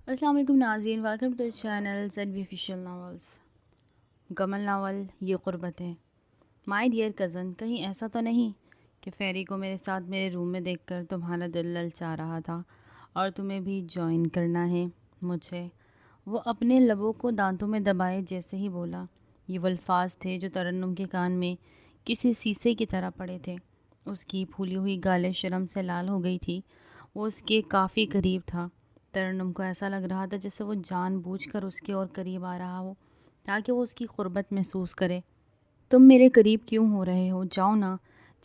السلام علیکم ناظرین، welcome to channel Z B official novels. مکمل ناول یہ غربت ہے۔ مائی ڈیئر کزن، کہیں ایسا تو نہیں کہ فیری کو میرے ساتھ میرے روم میں دیکھ کر تمہارا دل للچا رہا تھا اور تمہیں بھی جوائن کرنا ہے مجھے؟ وہ اپنے لبوں کو دانتوں میں دبائے جیسے ہی بولا۔ یہ وہ الفاظ تھے جو ترنم کے کان میں کسی سیسے کی طرح پڑے تھے۔ اس کی پھولی ہوئی گالیں شرم سے لال ہو گئی تھی۔ وہ اس کے کافی قریب تھا۔ ترنم کو ایسا لگ رہا تھا جیسے وہ جان بوجھ کر اس کے اور قریب آ رہا ہو تاکہ وہ اس کی قربت محسوس کرے۔ تم میرے قریب کیوں ہو رہے ہو؟ جاؤ نا،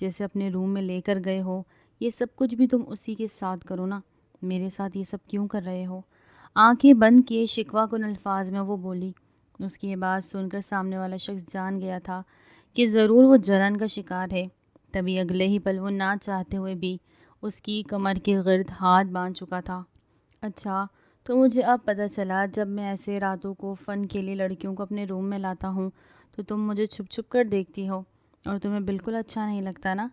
جیسے اپنے روم میں لے کر گئے ہو۔ یہ سب کچھ بھی تم اسی کے ساتھ کرو نا، میرے ساتھ یہ سب کیوں کر رہے ہو؟ آنکھیں بند کیے شکوہ کن الفاظ میں وہ بولی۔ اس کی یہ بات سن کر سامنے والا شخص جان گیا تھا کہ ضرور وہ جلن کا شکار ہے۔ تبھی اگلے ہی پل وہ نہ چاہتے ہوئے بھی اس کی کمر کے گرد ہاتھ باندھ چکا تھا۔ اچھا، تو مجھے اب پتہ چلا، جب میں ایسے راتوں کو فن کے لیے لڑکیوں کو اپنے روم میں لاتا ہوں تو تم مجھے چھپ چھپ کر دیکھتی ہو اور تمہیں بالکل اچھا نہیں لگتا نا؟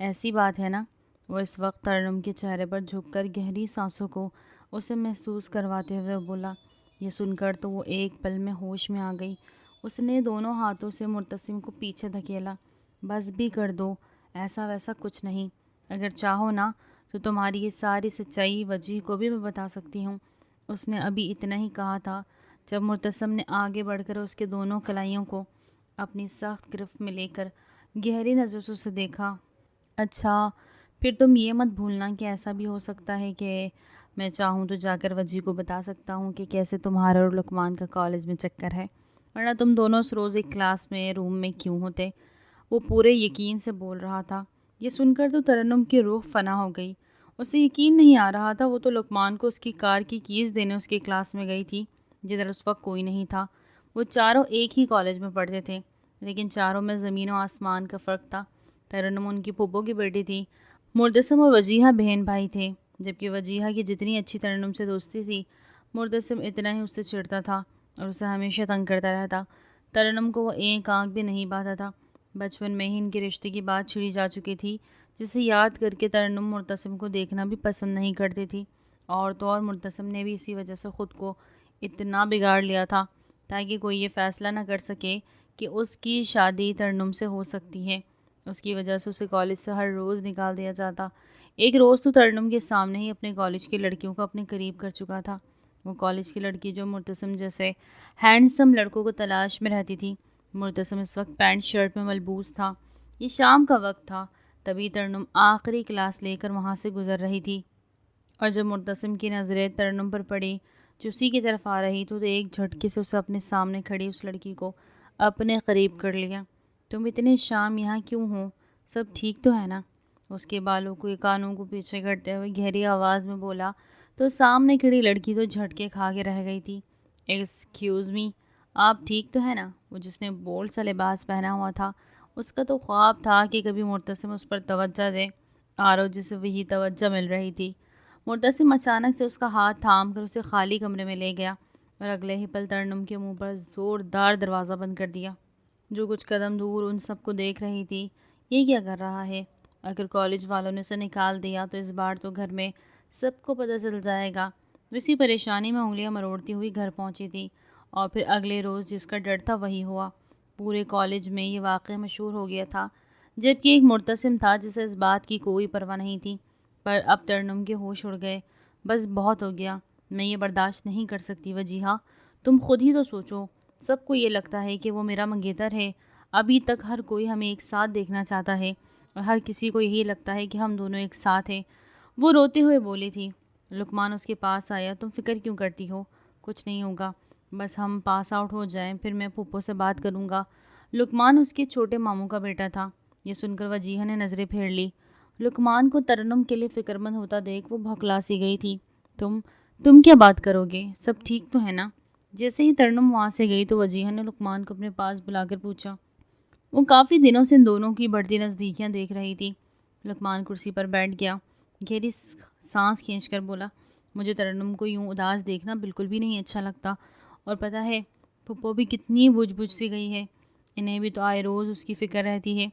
ایسی بات ہے نا؟ وہ اس وقت ترنم کے چہرے پر جھک کر گہری سانسوں کو اسے محسوس کرواتے ہوئے بولا۔ یہ سن کر تو وہ ایک پل میں ہوش میں آ گئی۔ اس نے دونوں ہاتھوں سے مرتسم کو پیچھے دھکیلا۔ بس بھی کر دو، ایسا ویسا کچھ نہیں۔ اگر چاہو نا تو تمہاری یہ ساری سچائی وجیح کو بھی میں بتا سکتی ہوں۔ اس نے ابھی اتنا ہی کہا تھا جب مرتسم نے آگے بڑھ کر اس کے دونوں کلائیوں کو اپنی سخت گرفت میں لے کر گہری نظر سے اسے دیکھا۔ اچھا، پھر تم یہ مت بھولنا کہ ایسا بھی ہو سکتا ہے کہ میں چاہوں تو جا کر وجیح کو بتا سکتا ہوں کہ کیسے تمہارا اور لقمان کا کالج میں چکر ہے، ورنہ تم دونوں اس روز ایک کلاس میں روم میں کیوں ہوتے؟ وہ پورے یقین سے بول رہا تھا۔ یہ سن کر تو ترنم کی روح فنا ہو گئی۔ اسے یقین نہیں آ رہا تھا۔ وہ تو لقمان کو اس کی کار کی کیز دینے اس کی کلاس میں گئی تھی جدھر اس وقت کوئی نہیں تھا۔ وہ چاروں ایک ہی کالج میں پڑھتے تھے، لیکن چاروں میں زمین و آسمان کا فرق تھا۔ ترنم ان کی پھپھو کی بیٹی تھی، مرتسم اور وجیحہ بہن بھائی تھے۔ جبکہ وجیحہ کی جتنی اچھی ترنم سے دوستی تھی، مرتسم اتنا ہی اس سے چڑھتا تھا اور اسے ہمیشہ تنگ کرتا رہتا۔ ترنم کو وہ ایک آنکھ بھی نہیں باتا تھا۔ بچپن میں ہی ان کے رشتے کی بات چھڑی جا چکی تھی، جسے یاد کر کے ترنم مرتسم کو دیکھنا بھی پسند نہیں کرتی تھی۔ اور تو اور مرتسم نے بھی اسی وجہ سے خود کو اتنا بگاڑ لیا تھا تاکہ کوئی یہ فیصلہ نہ کر سکے کہ اس کی شادی ترنم سے ہو سکتی ہے۔ اس کی وجہ سے اسے کالج سے ہر روز نکال دیا جاتا۔ ایک روز تو ترنم کے سامنے ہی اپنے کالج کی لڑکیوں کو اپنے قریب کر چکا تھا۔ وہ کالج کی لڑکی جو مرتسم جیسے ہینڈسم لڑکوں کو تلاش میں رہتی تھی۔ مرتسم اس وقت پینٹ شرٹ میں ملبوس تھا۔ یہ شام کا وقت تھا، تبھی ترنم آخری کلاس لے کر وہاں سے گزر رہی تھی، اور جب مرتسم کی نظریں ترنم پر پڑی جو اسی کی طرف آ رہی تو ایک جھٹکے سے اسے اپنے سامنے کھڑی اس لڑکی کو اپنے قریب کر لیا۔ تم اتنے شام یہاں کیوں ہو؟ سب ٹھیک تو ہے نا؟ اس کے بالوں کو کانوں کو پیچھے کرتے ہوئے گہری آواز میں بولا تو سامنے کھڑی لڑکی تو جھٹکے کھا کے رہ گئی تھی۔ ایکسکیوز می، آپ ٹھیک تو ہے نا؟ وہ جس نے بولڈ سا لباس پہنا ہوا تھا، اس کا تو خواب تھا کہ کبھی مرتسم اس پر توجہ دے، آرو جسے وہی توجہ مل رہی تھی۔ مرتسم اچانک سے اس کا ہاتھ تھام کر اسے خالی کمرے میں لے گیا اور اگلے ہی پل ترنم کے منہ پر زوردار دروازہ بند کر دیا۔ جو کچھ قدم دور ان سب کو دیکھ رہی تھی، یہ کیا کر رہا ہے؟ اگر کالج والوں نے اسے نکال دیا تو اس بار تو گھر میں سب کو پتہ چل جائے گا۔ اسی پریشانی میں انگلیاں مروڑتی ہوئی گھر پہنچی تھی، اور پھر اگلے روز جس کا ڈر تھا وہی ہوا۔ پورے کالج میں یہ واقعہ مشہور ہو گیا تھا، جبکہ ایک مرتسم تھا جسے اس بات کی کوئی پرواہ نہیں تھی۔ پر اب ترنم کے ہوش اڑ گئے۔ بس بہت ہو گیا، میں یہ برداشت نہیں کر سکتی وجیحہ، تم خود ہی تو سوچو۔ سب کو یہ لگتا ہے کہ وہ میرا منگیتر ہے۔ ابھی تک ہر کوئی ہمیں ایک ساتھ دیکھنا چاہتا ہے اور ہر کسی کو یہی لگتا ہے کہ ہم دونوں ایک ساتھ ہیں۔ وہ روتے ہوئے بولی تھی۔ لقمان اس کے پاس آیا۔ تم فکر کیوں کرتی ہو؟ کچھ نہیں ہوگا، بس ہم پاس آؤٹ ہو جائیں، پھر میں پھپھو سے بات کروں گا۔ لقمان اس کے چھوٹے ماموں کا بیٹا تھا۔ یہ سن کر وجیحہ نے نظریں پھیر لی۔ لقمان کو ترنم کے لیے فکر مند ہوتا دیکھ وہ بھوکلا سی گئی تھی۔ تم کیا بات کرو گے؟ سب ٹھیک تو ہے نا؟ جیسے ہی ترنم وہاں سے گئی تو وجیحہ نے لقمان کو اپنے پاس بلا کر پوچھا۔ وہ کافی دنوں سے ان دونوں کی بڑھتی نزدیکیاں دیکھ رہی تھی۔ لقمان کرسی پر بیٹھ گیا، گہری سانس کھینچ کر بولا، مجھے ترنم کو یوں اداس دیکھنا بالکل بھی نہیں اچھا لگتا، اور پتہ ہے پھپھو بھی کتنی بجھ بجھ سی گئی ہے۔ انہیں بھی تو آئے روز اس کی فکر رہتی ہے۔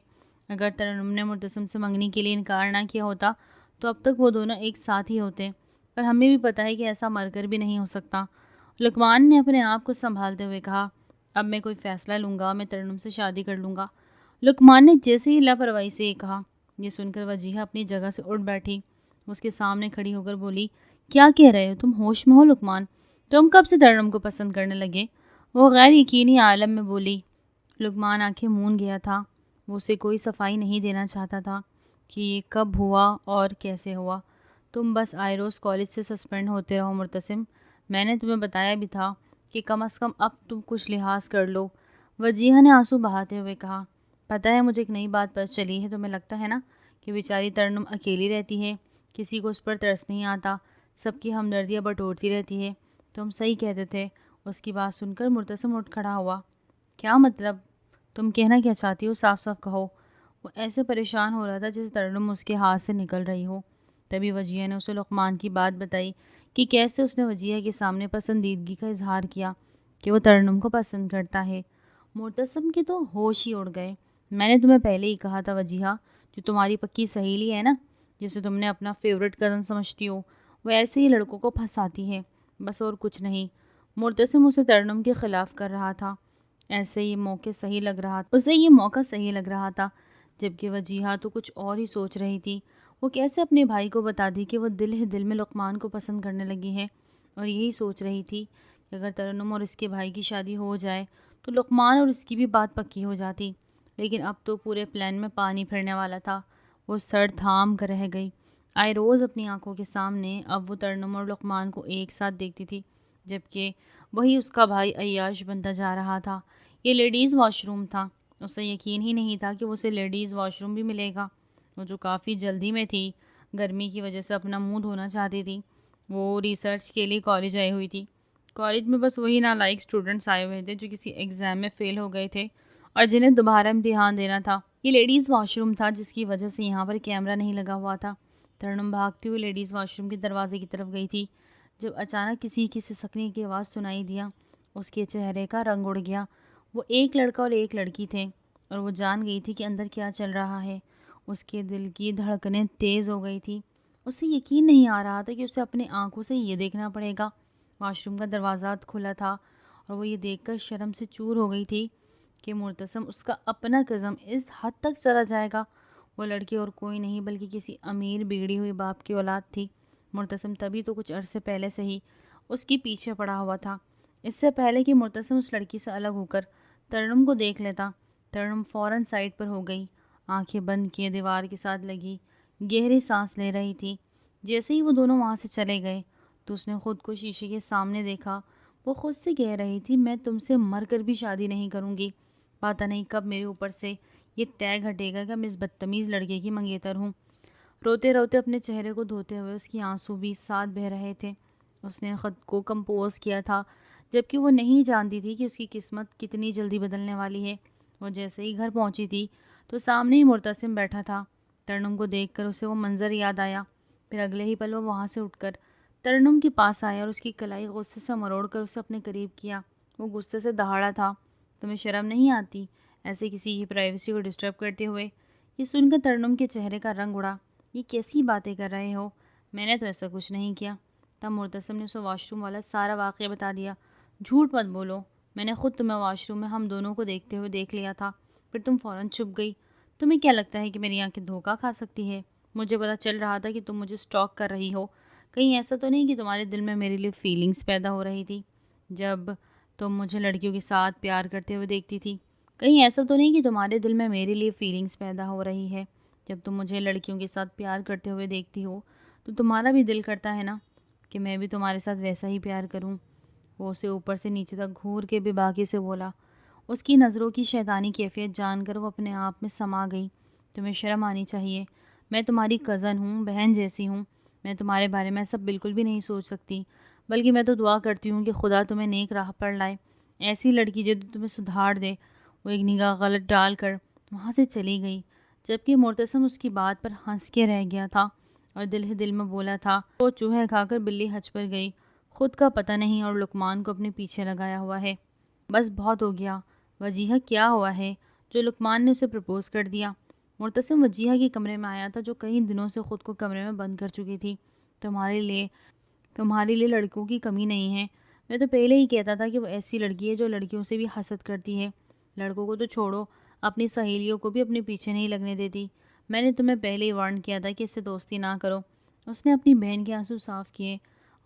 اگر ترنم نے مرتسم سے منگنی کے لیے انکار نہ کیا ہوتا تو اب تک وہ دونوں ایک ساتھ ہی ہوتے، پر ہمیں بھی پتہ ہے کہ ایسا مر کر بھی نہیں ہو سکتا۔ لقمان نے اپنے آپ کو سنبھالتے ہوئے کہا، اب میں کوئی فیصلہ لوں گا، میں ترنم سے شادی کر لوں گا۔ لقمان نے جیسے ہی لاپرواہی سے یہ کہا، یہ سن کر وجیہہ اپنی جگہ سے اٹھ بیٹھی، اس کے سامنے کھڑی ہو کر بولی، کیا کہہ رہے ہو تم؟ ہوش میں ہو لقمان؟ تم کب سے ترنم کو پسند کرنے لگے؟ وہ غیر یقینی عالم میں بولی۔ لقمان آنکھیں مون گیا تھا، وہ اسے کوئی صفائی نہیں دینا چاہتا تھا کہ یہ کب ہوا اور کیسے ہوا۔ تم بس آئے روز کالج سے سسپینڈ ہوتے رہو مرتسم، میں نے تمہیں بتایا بھی تھا کہ کم از کم اب تم کچھ لحاظ کر لو۔ وجیہہ نے آنسو بہاتے ہوئے کہا، پتہ ہے مجھے ایک نئی بات پتہ چلی ہے، تمہیں لگتا ہے نا کہ بیچاری ترنم اکیلی رہتی ہے، کسی کو اس پر ترس نہیں آتا، سب کی ہمدردیاں بٹورتی رہتی ہے۔ تم صحیح کہتے تھے۔ اس کی بات سن کر مرتسم اٹھ کھڑا ہوا۔ کیا مطلب؟ تم کہنا کیا چاہتی ہو؟ صاف صاف کہو۔ وہ ایسے پریشان ہو رہا تھا جیسے ترنم اس کے ہاتھ سے نکل رہی ہو۔ تبھی وجیہہ نے اسے لقمان کی بات بتائی کہ کیسے اس نے وجیہہ کے سامنے پسندیدگی کا اظہار کیا کہ وہ ترنم کو پسند کرتا ہے۔ مرتسم کے تو ہوش ہی اڑ گئے۔ میں نے تمہیں پہلے ہی کہا تھا وجیہہ، جو تمہاری پکی سہیلی ہے نا، جسے تم نے اپنا فیورٹ کزن سمجھتی ہو، وہ ایسے ہی لڑکوں کو پھنساتی ہے، بس اور کچھ نہیں۔ مرتسم اسے ترنم کے خلاف کر رہا تھا، اسے یہ موقع صحیح لگ رہا تھا، جبکہ وجیہہ تو کچھ اور ہی سوچ رہی تھی۔ وہ کیسے اپنے بھائی کو بتا دی کہ وہ دل ہی دل میں لقمان کو پسند کرنے لگی ہے، اور یہی سوچ رہی تھی کہ اگر ترنم اور اس کے بھائی کی شادی ہو جائے تو لقمان اور اس کی بھی بات پکی ہو جاتی۔ لیکن اب تو پورے پلان میں پانی پھرنے والا تھا۔ وہ سر تھام کر رہ گئی۔ آئے روز اپنی آنکھوں کے سامنے اب وہ ترنم اور لقمان کو ایک ساتھ دیکھتی تھی، جبکہ وہی اس کا بھائی عیاش بنتا جا رہا تھا۔ یہ لیڈیز واش روم تھا، اسے یقین ہی نہیں تھا کہ اسے لیڈیز واش روم بھی ملے گا۔ وہ جو کافی جلدی میں تھی، گرمی کی وجہ سے اپنا منہ دھونا چاہتی تھی، وہ ریسرچ کے لیے کالج آئی ہوئی تھی۔ کالج میں بس وہی نالائق اسٹوڈنٹس آئے ہوئے تھے جو کسی ایگزام میں فیل ہو گئے تھے اور جنہیں دوبارہ امتحان دینا تھا۔ یہ لیڈیز واش روم تھا جس کی وجہ سے یہاں پر کیمرہ نہیں لگا ہوا تھا۔ ترنم بھاگتی ہوئی لیڈیز واش روم کے دروازے کی طرف گئی تھی جب اچانک کسی کی سسکنے کی آواز سنائی دیا۔ اس کے چہرے کا رنگ اڑ گیا۔ وہ ایک لڑکا اور ایک لڑکی تھے اور وہ جان گئی تھی کہ اندر کیا چل رہا ہے۔ اس کے دل کی دھڑکنیں تیز ہو گئی تھی۔ اسے یقین نہیں آ رہا تھا کہ اسے اپنی آنکھوں سے یہ دیکھنا پڑے گا۔ واش روم کا دروازہ کھلا تھا اور وہ یہ دیکھ کر شرم سے چور ہو گئی تھی کہ مرتسم اس کا اپنا قزم اس حد تک چلا جائے گا۔ وہ لڑکی اور کوئی نہیں بلکہ کسی امیر بگڑی ہوئی باپ کی اولاد تھی۔ مرتسم تبھی تو کچھ عرصے پہلے سے ہی اس کے پیچھے پڑا ہوا تھا۔ اس سے پہلے کہ مرتسم اس لڑکی سے الگ ہو کر ترنم کو دیکھ لیتا، ترنم فوراً سائڈ پر ہو گئی، آنکھیں بند کیے دیوار کے ساتھ لگی، گہری سانس لے رہی تھی۔ جیسے ہی وہ دونوں وہاں سے چلے گئے تو اس نے خود کو شیشے کے سامنے دیکھا۔ وہ خود سے کہہ رہی تھی، میں تم سے مر کر بھی شادی نہیں کروں گی۔ پتہ نہیں کب میرے اوپر سے یہ ٹیگ ہٹے گا کہ میں اس بدتمیز لڑکے کی منگیتر ہوں۔ روتے روتے اپنے چہرے کو دھوتے ہوئے اس کی آنسو بھی ساتھ بہہ رہے تھے۔ اس نے خود کو کمپوز کیا تھا، جبکہ وہ نہیں جانتی تھی کہ اس کی قسمت کتنی جلدی بدلنے والی ہے۔ وہ جیسے ہی گھر پہنچی تھی تو سامنے ہی مرتسم بیٹھا تھا۔ ترنم کو دیکھ کر اسے وہ منظر یاد آیا۔ پھر اگلے ہی پل وہ وہاں سے اٹھ کر ترنم کے پاس آیا اور اس کی کلائی غصے سے مروڑ کر اسے اپنے قریب کیا۔ وہ غصے سے دہاڑا تھا، تمہیں شرم نہیں آتی ایسے کسی کی پرائیویسی کو ڈسٹرب کرتے ہوئے؟ یہ سن کر ترنم کے چہرے کا رنگ اڑا۔ یہ کیسی باتیں کر رہے ہو؟ میں نے تو ایسا کچھ نہیں کیا۔ تب مرتسم نے اسے واش روم والا سارا واقعہ بتا دیا۔ جھوٹ مت بولو، میں نے خود تمہیں واش روم میں ہم دونوں کو دیکھتے ہوئے دیکھ لیا تھا، پھر تم فوراً چھپ گئی۔ تمہیں کیا لگتا ہے کہ میری آنکھیں دھوکہ کھا سکتی ہے؟ مجھے پتہ چل رہا تھا کہ تم مجھے سٹاک کر رہی ہو۔ کہیں ایسا تو نہیں کہ تمہارے دل میں میرے لیے فیلنگز پیدا ہو رہی تھی جب تم مجھے لڑکیوں کے ساتھ پیار کرتے ہوئے دیکھتی تھی؟ کہیں ایسا تو نہیں کہ تمہارے دل میں میرے لیے فیلنگز پیدا ہو رہی ہے جب تم مجھے لڑکیوں کے ساتھ پیار کرتے ہوئے دیکھتی ہو؟ تو تمہارا بھی دل کرتا ہے نا کہ میں بھی تمہارے ساتھ ویسا ہی پیار کروں؟ وہ اسے اوپر سے نیچے تک گھور کے بے باکی سے بولا۔ اس کی نظروں کی شیطانی کیفیت جان کر وہ اپنے آپ میں سما گئی۔ تمہیں شرم آنی چاہیے، میں تمہاری کزن ہوں، بہن جیسی ہوں۔ میں تمہارے بارے میں سب بالکل بھی نہیں سوچ سکتی، بلکہ میں تو دعا کرتی ہوں کہ خدا تمہیں نیک راہ پر لائے، ایسی لڑکی جو تمہیں سدھار دے۔ وہ ایک نگاہ غلط ڈال کر وہاں سے چلی گئی، جبکہ مرتسم اس کی بات پر ہنس کے رہ گیا تھا اور دل ہی دل میں بولا تھا، وہ چوہے کھا کر بلی حج پر گئی، خود کا پتہ نہیں اور لقمان کو اپنے پیچھے لگایا ہوا ہے۔ بس بہت ہو گیا۔ وجیہہ کیا ہوا ہے جو لقمان نے اسے پرپوز کر دیا؟ مرتسم وجیہہ کے کمرے میں آیا تھا جو کئی دنوں سے خود کو کمرے میں بند کر چکی تھی۔ تمہارے لیے تمہارے لیے لڑکوں کی کمی نہیں ہے. میں تو پہلے ہی کہتا تھا کہ وہ ایسی لڑکی ہے جو لڑکیوں سے بھی حسد کرتی ہے. لڑکوں کو تو چھوڑو، اپنی سہیلیوں کو بھی اپنے پیچھے نہیں لگنے دیتی. میں نے تمہیں پہلے ہی وارن کیا تھا کہ اس سے دوستی نہ کرو. اس نے اپنی بہن کے آنسو صاف کیے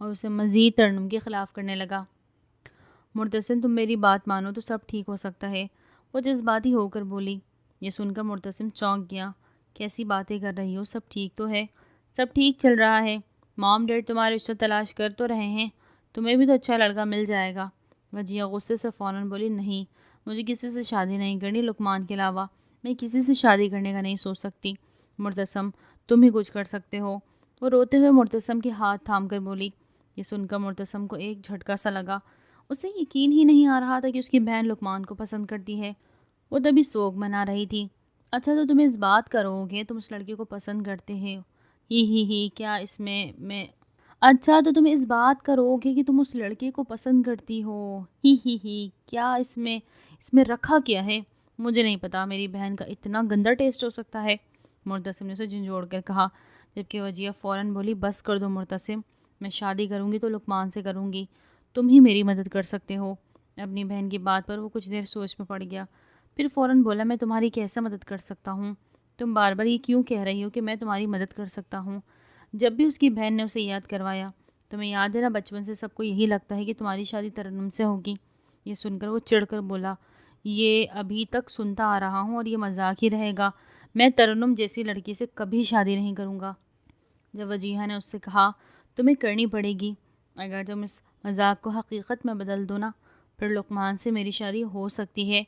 اور اسے مزید ترنم کے خلاف کرنے لگا. مرتسم تم میری بات مانو تو سب ٹھیک ہو سکتا ہے. وہ جذباتی ہو کر بولی. یہ سن کر مرتسم چونک گیا. کیسی باتیں کر رہی ہو؟ سب ٹھیک تو ہے. سب ٹھیک چل رہا ہے. مام ڈیڈ تمہارے رشتہ تلاش کر تو رہے ہیں. تمہیں بھی تو اچھا لڑکا مل جائے گا. وجیہہ غصے سے فوراً بولی. نہیں، مجھے کسی سے شادی نہیں کرنی لقمان کے علاوہ. میں کسی سے شادی کرنے کا نہیں سوچ سکتی. مرتسم تم ہی کچھ کر سکتے ہو. وہ روتے ہوئے مرتسم کے ہاتھ تھام کر بولی. یہ سن کر مرتسم کو ایک جھٹکا سا لگا. اسے یقین ہی نہیں آ رہا تھا کہ اس کی بہن لقمان کو پسند کرتی ہے. وہ تبھی سوگ منا رہی تھی. اچھا تو تم اس بات کرو گے تم اس لڑکے کو پسند کرتے ہی ہی کیا اس میں اچھا تو تم اس بات کرو گے کہ تم اس لڑکے کو پسند کرتی ہو ہی کیا اس میں رکھا کیا ہے؟ مجھے نہیں پتا میری بہن کا اتنا گندا ٹیسٹ ہو سکتا ہے. مرتسم نے اسے جھنجھوڑ کر کہا، جبکہ وجیہہ فوراً بولی. بس کر دو مرتسم، میں شادی کروں گی تو لقمان سے کروں گی. تم ہی میری مدد کر سکتے ہو. اپنی بہن کی بات پر وہ کچھ دیر سوچ میں پڑ گیا. پھر فوراً بولا. میں تمہاری کیسے مدد کر سکتا ہوں؟ تم بار بار یہ کیوں کہہ رہی ہو کہ میں تمہاری مدد کر سکتا ہوں؟ جب بھی اس کی بہن نے اسے یاد کروایا. تمہیں یاد ہے نا بچپن سے سب کو یہی لگتا ہے کہ تمہاری شادی ترنم سے ہوگی. یہ سن کر وہ چڑھ کر بولا. یہ ابھی تک سنتا آ رہا ہوں اور یہ مذاق ہی رہے گا. میں ترنم جیسی لڑکی سے کبھی شادی نہیں کروں گا. جب وجیہہ نے اس سے کہا تمہیں کرنی پڑے گی، اگر تم اس مذاق کو حقیقت میں بدل دو نا پھر لقمان سے میری شادی ہو سکتی ہے.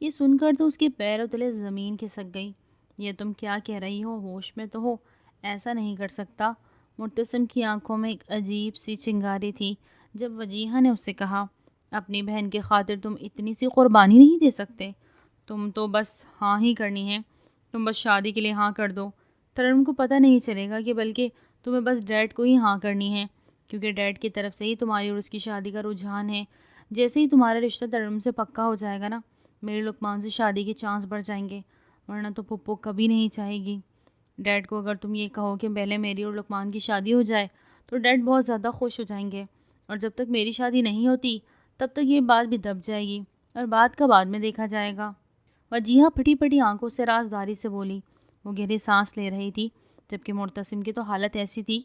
یہ سن کر تو اس کے پیروں تلے زمین کھسک گئی. یہ تم کیا کہہ رہی ہو؟ ہوش میں تو ہو؟ ایسا نہیں کر سکتا. مرتسم کی آنکھوں میں ایک عجیب سی چنگاری تھی جب وجیہہ نے اس سے کہا اپنی بہن کی خاطر تم اتنی سی قربانی نہیں دے سکتے. تم تو بس ہاں ہی کرنی ہے. تم بس شادی کے لیے ہاں کر دو. ترنم کو پتہ نہیں چلے گا کہ بلکہ تمہیں بس ڈیڈ کو ہی ہاں کرنی ہے، کیونکہ ڈیڈ کی طرف سے ہی تمہاری اور اس کی شادی کا رجحان ہے. جیسے ہی تمہارا رشتہ ترنم سے پکا ہو جائے گا نا میرے لقمان سے شادی کے چانس بڑھ جائیں گے، ورنہ تو پھپھو کبھی نہیں چاہے گی. ڈیڈ کو اگر تم یہ کہو کہ پہلے میری اور لقمان کی شادی ہو جائے تو ڈیڈ بہت زیادہ خوش ہو جائیں گے، اور جب تک میری شادی نہیں ہوتی تب تک یہ بات بھی دب جائے گی اور بات کا بعد میں دیکھا جائے گا. وجیہہ پھٹی پھٹی آنکھوں سے رازداری سے بولی. وہ گہری سانس لے رہی تھی جبکہ مرتسم کی تو حالت ایسی تھی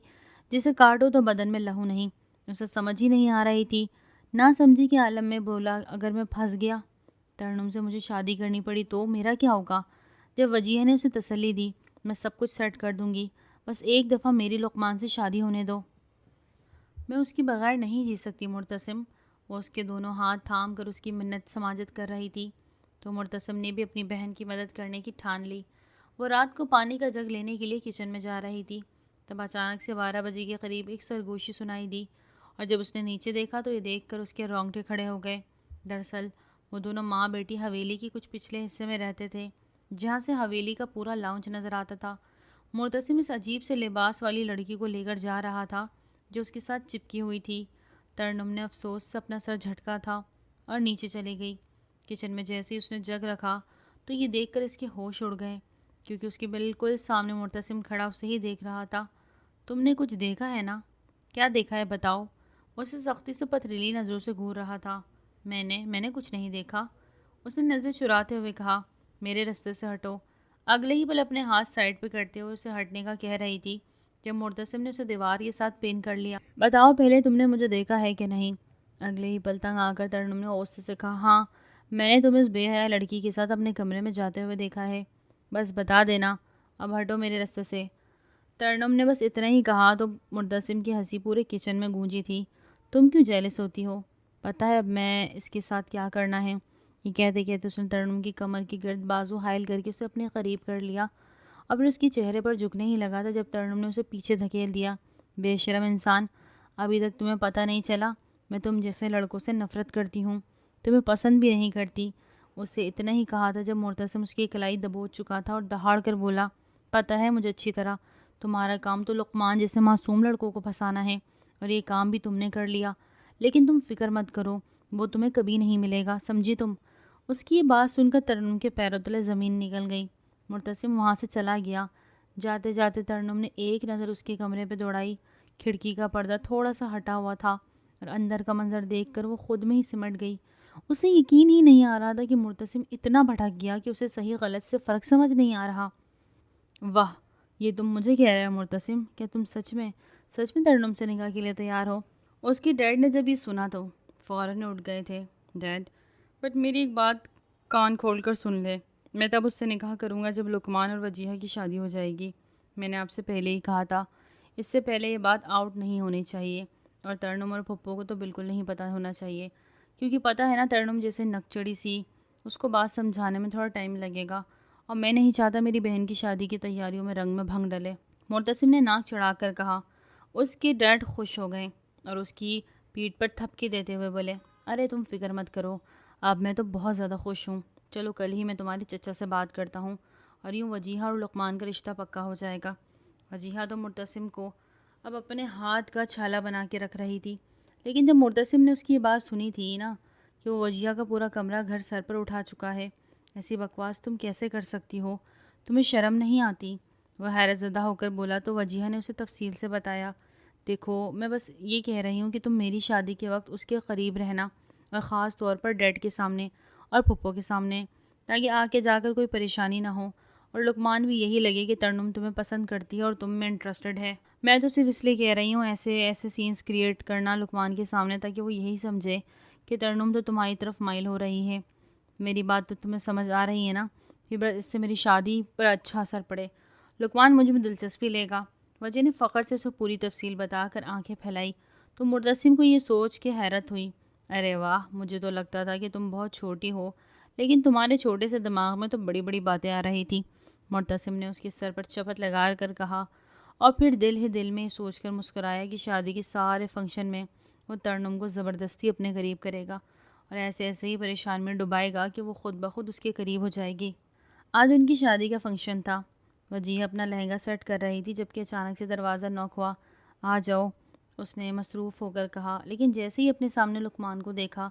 جسے کاٹو تو بدن میں لہو نہیں. اسے سمجھ ہی نہیں آ رہی تھی. نہ سمجھی کے عالم میں بولا. اگر میں پھنس گیا، ترنم سے مجھے شادی کرنی پڑی تو میرا کیا ہوگا؟ جب وجیہہ نے اسے تسلی دی. میں سب کچھ سیٹ کر دوں گی، بس ایک دفعہ میری لقمان سے شادی ہونے دو. میں اس کی بغیر نہیں جی سکتی مرتسم. وہ اس کے دونوں ہاتھ تھام کر اس کی منت سماجت کر رہی تھی. تو مرتسم نے بھی اپنی بہن کی مدد کرنے کی ٹھان لی. وہ رات کو پانی کا جگ لینے کے لیے کچن میں جا رہی تھی. تب اچانک سے 12 بجے کے قریب ایک سرگوشی سنائی دی، اور جب اس نے نیچے دیکھا تو یہ دیکھ کر اس کے رونگٹے کھڑے ہو گئے. دراصل وہ دونوں ماں بیٹی حویلی کی کچھ پچھلے حصے میں رہتے تھے، جہاں سے حویلی کا پورا لاؤنج نظر آتا تھا. مرتسم اس عجیب سے لباس والی لڑکی کو لے کر جا رہا تھا جو اس کے ساتھ چپکی ہوئی تھی. ترنم نے افسوس سے اپنا سر جھٹکا تھا اور نیچے چلی گئی. کچن میں جیسے ہی اس نے جگ رکھا تو یہ دیکھ کر اس کے ہوش اڑ گئے، کیونکہ اس کے بالکل سامنے مرتسم کھڑا اسے ہی دیکھ رہا تھا. تم نے کچھ دیکھا ہے نا؟ کیا دیکھا ہے بتاؤ؟ وہ اسے سختی سے پتھریلی نظروں سے گھور رہا تھا. میں نے کچھ نہیں دیکھا، اس نے نظر چراتے ہوئے کہا. میرے رستے سے ہٹو. اگلے ہی پل اپنے ہاتھ سائڈ پہ کرتے ہوئے اسے ہٹنے کا کہہ رہی تھی جب مرتسم نے اسے دیوار کے ساتھ پین کر لیا. بتاؤ پہلے تم نے مجھے دیکھا ہے کہ نہیں؟ اگلے ہی پل تنگ آ کر ترنم نے غصے سے کہا. ہاں، میں نے تمہیں اس بے حیا لڑکی کے ساتھ اپنے کمرے میں جاتے ہوئے دیکھا ہے. بس بتا دینا، اب ہٹو میرے رستے سے. ترنم نے بس اتنا ہی کہا تو مرتسم کی ہنسی پورے کچن میں گونجی تھی. تم کیوں جیلس ہوتی ہو؟ پتہ ہے اب میں اس کے ساتھ کیا کرنا ہے. یہ کہتے کہتے اس نے ترنم کی کمر کی گرد بازو حائل کر کے اسے اپنے قریب کر لیا. اب اس کے چہرے پر جھکنے ہی لگا تھا جب ترنم نے اسے پیچھے دھکیل دیا. بے شرم انسان، ابھی تک تمہیں پتہ نہیں چلا میں تم جیسے لڑکوں سے نفرت کرتی ہوں، تمہیں پسند بھی نہیں کرتی. اسے اتنا ہی کہا تھا جب مرتسم اس کی کلائی دبوچ چکا تھا اور دہاڑ کر بولا. پتہ ہے مجھے اچھی طرح، تمہارا کام تو لقمان جیسے معصوم لڑکوں کو پھنسانا ہے، اور یہ کام بھی تم نے کر لیا. لیکن تم فکر مت کرو، وہ تمہیں کبھی نہیں ملے گا، سمجھی تم؟ اس کی یہ بات سن کر ترنم کے پیروں تلے زمین نکل گئی. مرتسم وہاں سے چلا گیا. جاتے جاتے ترنم نے ایک نظر اس کے کمرے پہ دوڑائی کھڑکی کا پردہ تھوڑا سا ہٹا ہوا تھا اور اندر کا منظر دیکھ کر وہ خود میں ہی سمٹ گئی۔ اسے یقین ہی نہیں آ رہا تھا کہ مرتسم اتنا بھٹک گیا کہ اسے صحیح غلط سے فرق سمجھ نہیں آ رہا۔ واہ، یہ تم مجھے کہہ رہے ہو مرتسم، کیا تم سچ میں ترنم سے نکاح کے لیے تیار ہو؟ اس کی ڈیڈ نے جب یہ سنا تو فوراً اٹھ گئے تھے۔ ڈیڈ، بٹ میری ایک بات کان کھول کر سن لے، میں تب اس سے نکاح کروں گا جب لقمان اور وجیہہ کی شادی ہو جائے گی۔ میں نے آپ سے پہلے ہی کہا تھا، اس سے پہلے یہ بات آؤٹ نہیں ہونی چاہیے، اور ترنم اور پھپھو کو تو بالکل نہیں پتہ ہونا چاہیے، کیونکہ پتہ ہے نا ترنم جیسے نکچڑی سی، اس کو بات سمجھانے میں تھوڑا ٹائم لگے گا، اور میں نہیں چاہتا میری بہن کی شادی کی تیاریوں میں رنگ میں بھنگ ڈلے۔ مرتسم نے ناک چڑھا کر کہا۔ اس کے ڈیڈ خوش ہو گئے اور اس کی پیٹھ پر تھپکی دیتے ہوئے بولے، ارے تم فکر مت کرو، اب میں تو بہت زیادہ خوش ہوں، چلو کل ہی میں تمہارے چچا سے بات کرتا ہوں، اور یوں وجیہہ اور لقمان کا رشتہ پکا ہو جائے گا۔ وجیہہ تو مرتسم کو اب اپنے ہاتھ کا چھالا بنا کے رکھ رہی تھی، لیکن جب مرتسم نے اس کی یہ بات سنی تھی نا کہ وہ وجیہہ کا پورا کمرہ گھر سر پر اٹھا چکا ہے، ایسی بکواس تم کیسے کر سکتی ہو؟ تمہیں شرم نہیں آتی؟ وہ حیرت زدہ ہو کر بولا تو وجیہہ نے اسے تفصیل سے بتایا، دیکھو میں بس یہ کہہ رہی ہوں کہ تم میری شادی کے وقت اس کے قریب رہنا، اور خاص طور پر ڈیڈ کے سامنے اور پھپھو کے سامنے، تاکہ آگے جا کر کوئی پریشانی نہ ہو، اور لقمان بھی یہی لگے کہ ترنم تمہیں پسند کرتی ہے اور تم میں انٹرسٹڈ ہے۔ میں تو صرف اس لیے کہہ رہی ہوں ایسے سینس کریٹ کرنا لقمان کے سامنے، تاکہ وہ یہی سمجھے کہ ترنم تو تمہاری طرف مائل ہو رہی ہے۔ میری بات تو تمہیں سمجھ آ رہی ہے نا کہ بس اس سے میری شادی پر اچھا اثر پڑے، لقمان مجھ میں دلچسپی لے گا۔ وجہ نے فخر سے اسے پوری تفصیل بتا کر آنکھیں پھیلائی تو مرتسم کو یہ سوچ کے حیرت ہوئی، ارے واہ، مجھے تو لگتا تھا کہ تم بہت چھوٹی ہو، لیکن تمہارے چھوٹے سے دماغ میں تو بڑی بڑی باتیں آ رہی تھی۔ مرتسم نے اس کے سر پر چپت لگا کر کہا، اور پھر دل ہی دل میں سوچ کر مسکرایا کہ شادی کے سارے فنکشن میں وہ ترنم کو زبردستی اپنے قریب کرے گا، اور ایسے ہی پریشان میں ڈبائے گا کہ وہ خود بخود اس کے قریب ہو جائے گی۔ آج ان کی شادی کا فنکشن تھا۔ وجیہہ اپنا لہنگا سیٹ کر رہی تھی جبکہ اچانک سے دروازہ نوک ہوا۔ آ جاؤ، اس نے مصروف ہو کر کہا، لیکن جیسے ہی اپنے سامنے لقمان کو دیکھا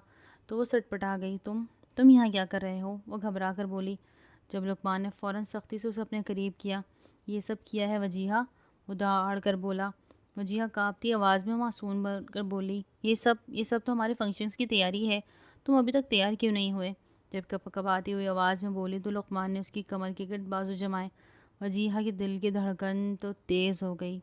تو وہ سٹ پٹا گئی۔ تم یہاں کیا کر رہے ہو؟ وہ گھبرا کر بولی۔ جب لقمان نے فوراً سختی سے اسے اپنے قریب کیا، یہ سب کیا ہے وجیہہ؟ وہ دہاڑ کر بولا۔ وجیہہ کانپتی آواز میں معصوم بن کر بولی، یہ سب تو ہمارے فنکشنز کی تیاری ہے، تم ابھی تک تیار کیوں نہیں ہوئے؟ جب کپکپاتی ہوئی آواز میں بولی تو لقمان نے اس کی کمر کے گرد بازو جمائے۔ وجیہہ کے دل کی دھڑکن تو تیز ہو گئی،